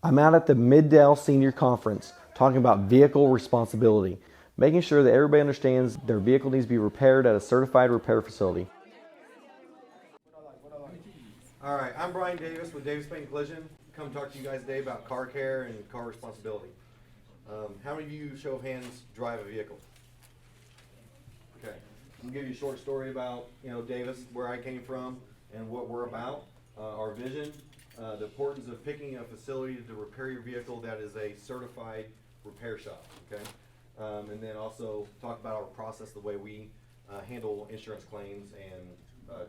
I'm out at the Middale Senior Conference talking about vehicle responsibility, making sure that everybody understands their vehicle needs to be repaired at a certified repair facility. All right, I'm Brian Davis with Davis Paint Collision. Come talk to you guys today about car care and car responsibility. How many of you, show of hands, drive a vehicle? Okay, I'm gonna give you a short story about Davis, where I came from, and what we're about, our vision, the importance of picking a facility to repair your vehicle that is a certified repair shop. Okay, and then also talk about our process, the way we handle insurance claims and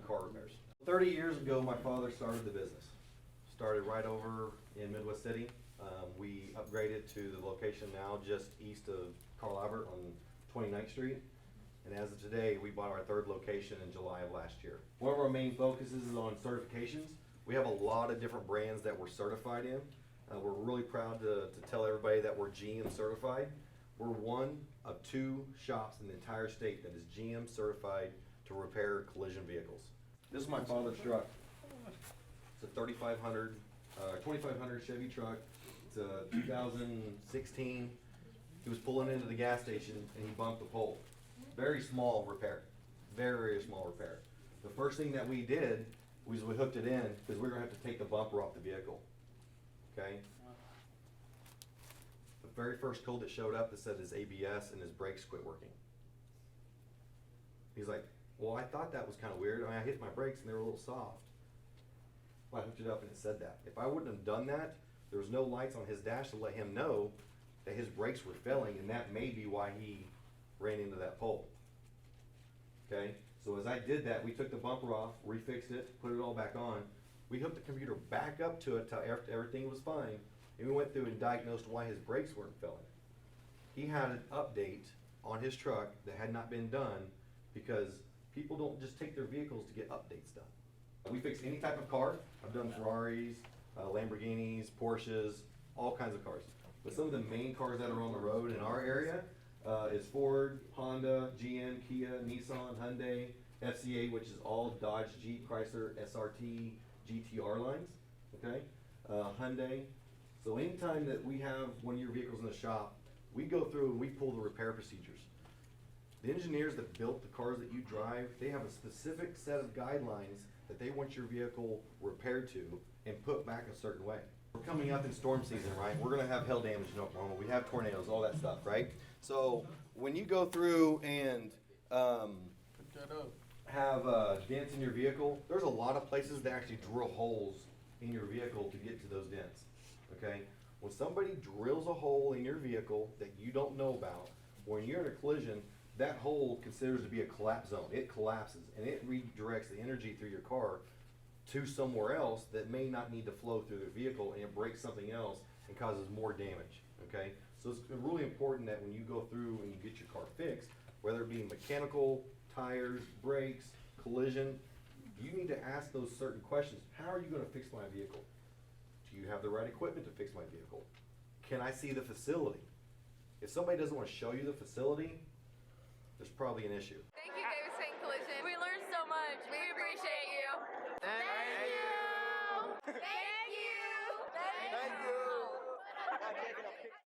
car repairs. 30 years ago, my father started the business. Started right over in Midwest City. We upgraded to the location now just east of Carl Albert on 29th Street. And as of today, we bought our third location in July of last year. One of our main focuses is on certifications. We have a lot of different brands that we're certified in. We're really proud to tell everybody that we're GM certified. We're one of 2 shops in the entire state that is GM certified to repair collision vehicles. This is my father's truck. It's a 2500 Chevy truck. It's a 2016. He was pulling into the gas station and he bumped the pole. Very small repair. Very small repair. The first thing that we did was we hooked it in because we were going to have to take the bumper off the vehicle. Okay? The very first code that showed up that said his ABS and his brakes quit working. He's like, well, I thought that was kind of weird. I mean, I hit my brakes and they were a little soft. Well, I hooked it up and it said that. If I wouldn't have done that, there was no lights on his dash to let him know that his brakes were failing, and that may be why he ran into that pole. Okay? So as I did that, we took the bumper off, refixed it, put it all back on. We hooked the computer back up to it till everything was fine, and we went through and diagnosed why his brakes weren't failing. He had an update on his truck that had not been done because people don't just take their vehicles to get updates done. We fix any type of car. I've done Ferraris, Lamborghinis, Porsches, all kinds of cars. But some of the main cars that are on the road in our area is Ford, Honda, GM, Kia, Nissan, Hyundai, FCA, which is all Dodge, Jeep, Chrysler, SRT, GTR lines. Okay, Hyundai. So anytime that we have one of your vehicles in the shop, we go through and we pull the repair procedures. The engineers that built the cars that you drive, they have a specific set of guidelines that they want your vehicle repaired to and put back a certain way. We're coming up in storm season, right? We're gonna have hail damage in Oklahoma. We have tornadoes, all that stuff, right? So when you go through and have dents in your vehicle, there's a lot of places that actually drill holes in your vehicle to get to those dents, okay? When somebody drills a hole in your vehicle that you don't know about, when you're in a collision, that hole considers to be a collapse zone. It collapses and it redirects the energy through your car to somewhere else that may not need to flow through the vehicle, and it breaks something else and causes more damage. Okay, so it's really important that when you go through and you get your car fixed, whether it be mechanical, tires, brakes, collision, you need to ask those certain questions. How are you going to fix my vehicle? Do you have the right equipment to fix my vehicle? Can I see the facility? If somebody doesn't want to show you the facility, there's probably an issue. Thank you, Davis Paint Collision. We learned so much. We appreciate you. Thank you. Thank you. Thank you. Thank you.